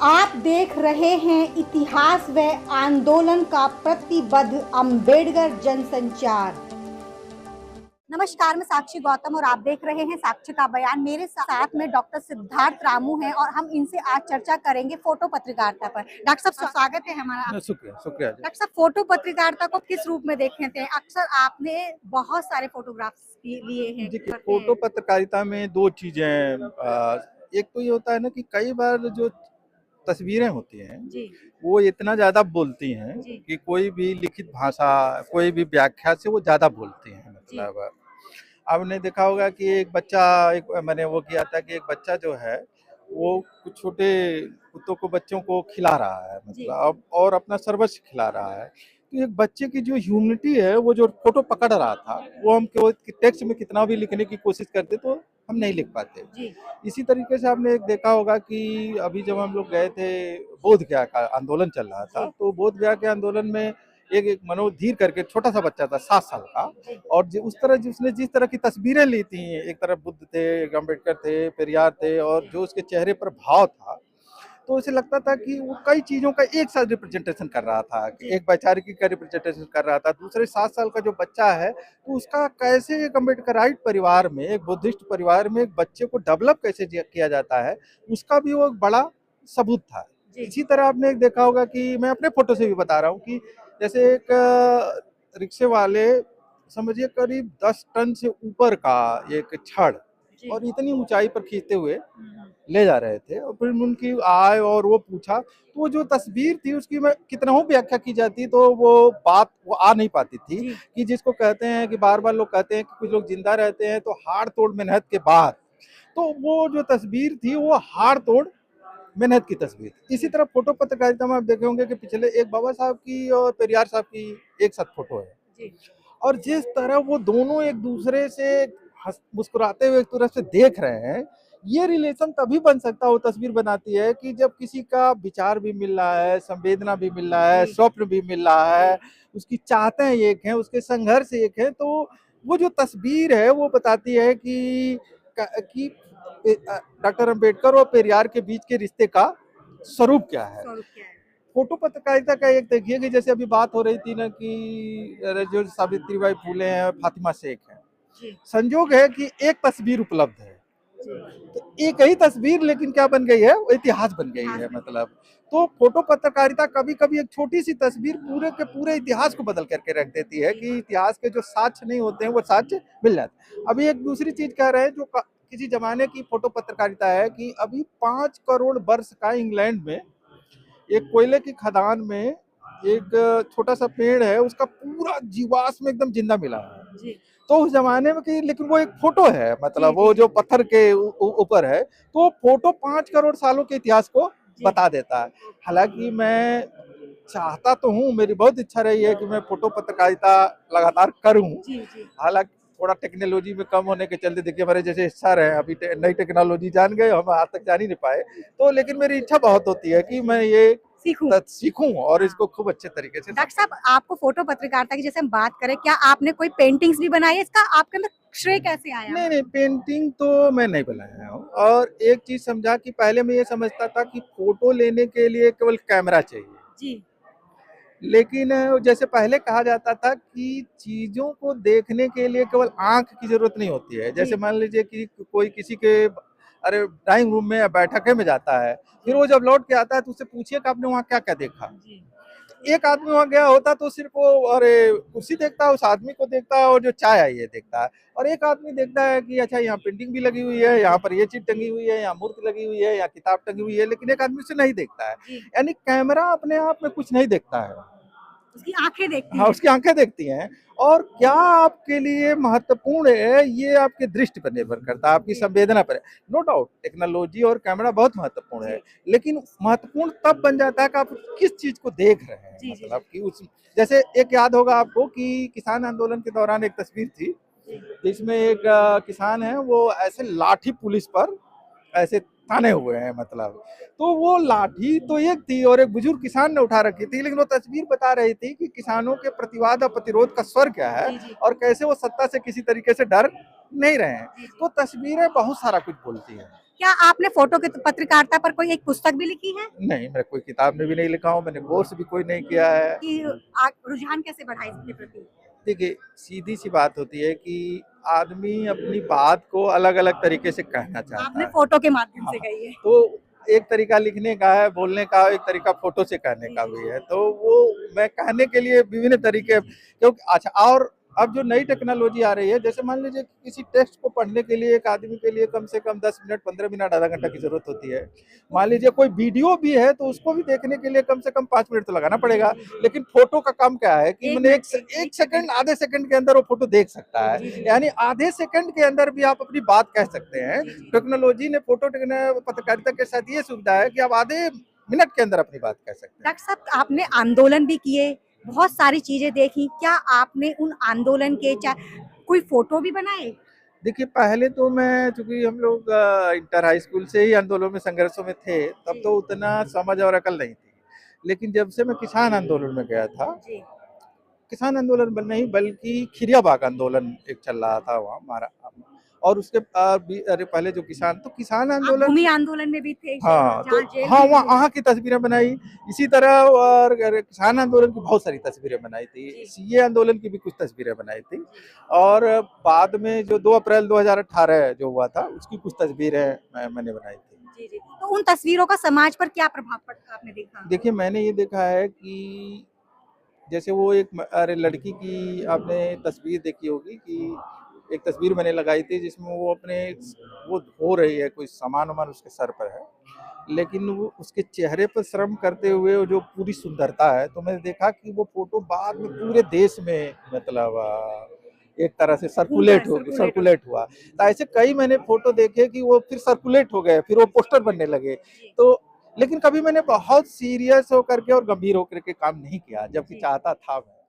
आप देख रहे हैं इतिहास व आंदोलन का प्रतिबद्ध अम्बेडकर जनसंचार। नमस्कार, मैं साक्षी गौतम और आप देख रहे हैं साक्षी का बयान। मेरे साथ में डॉक्टर सिद्धार्थ रामू हैं और हम इनसे आज चर्चा करेंगे फोटो पत्रकारिता पर। डॉक्टर साहब स्वागत है हमारा। शुक्रिया शुक्रिया। डॉक्टर साहब, फोटो पत्रकारिता को किस रूप में देखते हैं? अक्सर आपने बहुत सारे फोटोग्राफ्स लिए हैं। देखिए, फोटो पत्रकारिता में दो चीजें, एक तो ये होता है ना कि कई बार जो तस्वीरें होती हैं जी, वो इतना ज्यादा बोलती हैं जी, कि कोई भी लिखित भाषा, कोई भी व्याख्या से वो ज्यादा बोलती हैं। मतलब आपने देखा होगा कि एक बच्चा, एक मैंने वो किया था कि एक बच्चा जो है वो कुछ छोटे कुत्तों को, बच्चों को खिला रहा है, जी, मतलब और अपना सर्वस्व खिला रहा है। तो एक बच्चे की जो ह्यूमनिटी है, वो जो फोटो पकड़ रहा था, वो हम केवल टेक्स्ट में कितना भी लिखने की कोशिश करते तो हम नहीं लिख पाते। जी, इसी तरीके से आपने एक देखा होगा कि अभी जब हम लोग गए थे, बोध गया का आंदोलन चल रहा था, जी, तो बोध गया के आंदोलन में एक मनोज धीर करके छोटा सा बच्चा था, 7 साल का, जी, और उस तरह जिसने जिस तरह की तस्वीरें ली थी, एक तरफ बुद्ध थे, एक अम्बेडकर थे, पेरियार थे, और जो उसके चेहरे पर भाव था, तो उसे लगता था कि वो कई चीजों का एक साथ रिप्रेजेंटेशन कर रहा था, कि एक वैचारिकी का रिप्रेजेंटेशन कर रहा था। दूसरे 7 साल का जो बच्चा है, तो उसका कैसे एक अम्बेडकराइट परिवार में, एक बुद्धिस्ट परिवार में एक बच्चे को डेवलप कैसे किया जाता है, उसका भी वो एक बड़ा सबूत था। जी, इसी तरह आपने एक देखा होगा कि मैं अपने फोटो से भी बता रहा हूँ कि जैसे एक रिक्शे वाले, समझिए करीब 10 टन से ऊपर का एक छड़, जी, और इतनी ऊंचाई पर खींचते हुए हम्म, ले जा रहे थे, और फिर उनकी आए और वो पूछा, तो वो जो तस्वीर थी उसकी मैं कितना हो व्याख्या की जाती तो वो बात वो आ नहीं पाती थी, जी, कि जिसको कहते हैं कि बार बार लोग कहते हैं कि कुछ लोग जिंदा रहते हैं तो हाड़ तोड़ मेहनत के बाद, तो वो जो तस्वीर थी वो हाड़ तोड़ मेहनत की तस्वीर थी। इसी जी, तरह फोटो पत्रकारिता में आप देखे होंगे कि पिछले एक बाबा साहब की और पेरियार साहब की एक साथ फोटो है, जी, और जिस तरह वो दोनों एक दूसरे से मुस्कुराते हुए एक तरह से देख रहे हैं, ये रिलेशन तभी बन सकता, वो तस्वीर बनाती है कि जब किसी का विचार भी मिल रहा है, संवेदना भी मिल रहा है, जी, स्वप्न भी मिल रहा जी, है, उसकी चाहतें एक हैं, उसके संघर्ष एक है, तो वो जो तस्वीर है वो बताती है कि डॉक्टर अंबेडकर और पेरियार के बीच के रिश्ते का स्वरूप क्या है। स्वरूप क्या है? फोटो पत्रकारिता का एक देखिए कि जैसे अभी बात हो रही थी ना कि जो सावित्रीबाई फूले हैं, फातिमा शेख हैं, जी, संजोग है कि एक तस्वीर उपलब्ध है, जी, तो एक ही तस्वीर लेकिन क्या बन गई है, वो इतिहास बन गई इतिहास है। बन गया। मतलब तो फोटो पत्रकारिता कभी कभी एक छोटी सी तस्वीर पूरे के पूरे इतिहास को बदल करके रख देती है, जी, कि इतिहास के जो साक्ष्य नहीं होते हैं वो साक्ष्य मिल जाते हैं। अभी एक दूसरी चीज कह रहे हैं जो किसी जमाने की फोटो पत्रकारिता है, कि अभी 5 करोड़ वर्ष का इंग्लैंड में एक कोयले की खदान में एक छोटा सा पेड़ है, उसका पूरा जीवाश्म एकदम जिंदा मिला है। जी, तो उस जमाने में कि लेकिन वो एक फोटो है, जी, मतलब जी, वो जी, जो पत्थर के ऊपर है, तो वो फोटो 5 करोड़ सालों के इतिहास को जी, बता देता है। हालांकि मैं चाहता तो हूँ, मेरी बहुत इच्छा रही है कि मैं फोटो पत्रकारिता लगातार करूँ। जी, जी, हालांकि थोड़ा टेक्नोलॉजी में कम होने के चलते, देखिए हमारे जैसे सर हैं, अभी नई टेक्नोलॉजी जान गए, हम आज तक जान ही नहीं पाए, तो लेकिन मेरी इच्छा बहुत होती है कि मैं ये सीखूं। सीखूं और हाँ। इसको खूब अच्छे तरीके से। डॉक्टर साहब, आपको फोटो पत्रकारिता की जैसे हम बात करें, क्या आपने कोई पेंटिंग्स भी बनाई है? इसका आपके अंदर श्रेय कैसे आया? नहीं नहीं, पेंटिंग तो मैं नहीं बनाया हूँ, और एक चीज समझा कि पहले मैं ये समझता था कि फोटो लेने के लिए केवल कैमरा चाहिए, जी, लेकिन जैसे पहले कहा जाता था कि चीजों को देखने के लिए केवल आंख की जरूरत नहीं होती है। जी, जैसे मान लीजिए कि कोई किसी के अरे ड्राइंग रूम में या बैठक में जाता है, फिर जी, वो जब लौट के आता है तो उससे पूछिए कि आपने वहाँ क्या क्या देखा। जी, एक आदमी वहां गया होता तो सिर्फ वो अरे कुर्सी देखता है, उस आदमी को देखता है और जो चाय आई है देखता है, और एक आदमी देखता है कि अच्छा यहाँ पेंटिंग भी लगी हुई है, यहाँ पर ये चीज टंगी हुई है, यहाँ मूर्ति लगी हुई है, यहाँ किताब टंगी हुई है, लेकिन एक आदमी उसे नहीं देखता है। जी, यानी कैमरा अपने आप में कुछ नहीं देखता है, उसकी आंखें देखती हाँ हैं। उसकी आंखें देखती हैं। और क्या आपके लिए महत्वपूर्ण है, ये आपके दृष्टि पर निर्भर करता है, आपकी जी, संवेदना पर है। नो डाउट टेक्नोलॉजी और कैमरा बहुत महत्वपूर्ण है, जी, लेकिन महत्वपूर्ण तब बन जाता है कि आप किस चीज को देख रहे हैं। जी, जी, मतलब जी, कि उस जैसे एक याद होगा आपको कि किसान आंदोलन के दौरान एक तस्वीर थी, जी, जिसमें एक किसान है, वो ऐसे लाठी पुलिस पर ऐसे ताने हुए हैं, मतलब तो वो लाठी तो एक थी और एक बुजुर्ग किसान ने उठा रखी थी, लेकिन वो तस्वीर बता रही थी कि किसानों के प्रतिवाद और प्रतिरोध का स्वर क्या है, जी, जी, और कैसे वो सत्ता से किसी तरीके से डर नहीं रहे हैं। जी, जी। तो तस्वीरें बहुत सारा कुछ बोलती हैं। क्या आपने फोटो की पत्रकारिता पर कोई एक पुस्तक भी लिखी है? नहीं, मैं कोई किताब में भी नहीं लिखा हूँ, मैंने कोर्स भी कोई नहीं किया है। कि रुझान कैसे बढ़ा इसके प्रति? देखिए, सीधी-सी बात होती है कि आदमी अपनी बात को अलग-अलग तरीके से कहना चाहता आपने है। फोटो के माध्यम से हाँ, कही है। तो एक तरीका लिखने का है, बोलने का, एक तरीका फ़ोटो से कहने का भी है। तो वो मैं कहने के लिए विभिन्न तरीके, क्योंकि अच्छा, और अब जो नई टेक्नोलॉजी आ रही है, जैसे मान लीजिए कि किसी टेक्स्ट को पढ़ने के लिए एक आदमी के लिए कम से कम 10 मिनट, 15 मिनट, आधा घंटा की ज़रूरत होती है। मान लीजिए कोई वीडियो भी है, तो उसको भी देखने के लिए कम से कम 5 मिनट तो लगाना पड़ेगा। लेकिन फ़ोटो का काम क्या है कि एक मैंने मिनट, एक सेकंड, आधे सेकंड के अंदर वो फ़ोटो देख सकता है। यानी आधे सेकंड के अंदर भी आप अपनी बात कह सकते हैं। टेक्नोलॉजी ने पत्रकारिता के साथ ये सुविधा है कि आप आधे मिनट के अंदर अपनी बात कह सकते हैं। डॉक्टर साहब, आपने आंदोलन भी किए, बहुत सारी चीजें देखी, क्या आपने उन आंदोलन के कोई फोटो भी बनाए? देखिए, पहले तो मैं, चूँकि हम लोग इंटर हाई स्कूल से ही आंदोलन में, संघर्षों में थे, तब तो उतना समझ और अकल नहीं थी। लेकिन जब से मैं किसान आंदोलन में गया था, जी। किसान आंदोलन नहीं बल्कि खिरियाबाग आंदोलन एक चल रहा था वहाँ हमारा, और उसके अरे पहले जो किसान आप आंदोलन। भूमि आंदोलन में भी थे, हाँ, तो जहाँ जेल हाँ, भी वहाँ हुई। वहाँ की तस्वीरें बनाई। इसी तरह और किसान आंदोलन की बहुत सारी तस्वीरें बनाई थी। जी। सीए आंदोलन की भी कुछ तस्वीरें बनाई थी। और बाद में जो 2 अप्रैल 2018 जो हुआ था, उसकी कुछ तस्वीरें मैंने बनाई थी। जी, जी। तो उन तस्वीरों का समाज पर क्या प्रभाव पड़ा आपने देखा? देखिए, मैंने ये देखा है कि जैसे वो अरे लड़की की आपने तस्वीर देखी होगी कि एक तस्वीर मैंने लगाई थी जिसमें वो धो रही है, कोई सामान-वामान उसके सर पर है। लेकिन वो उसके चेहरे पर श्रम करते हुए वो जो पूरी सुंदरता है, तो मैंने देखा कि वो फ़ोटो बाद में पूरे देश में, मतलब एक तरह से सर्कुलेट हुआ। तो ऐसे कई मैंने फ़ोटो देखे कि वो फिर सर्कुलेट हो गए, फिर वो पोस्टर बनने लगे। तो लेकिन कभी मैंने बहुत सीरियस होकर के और गंभीर होकर के काम नहीं किया, जबकि चाहता था मैं।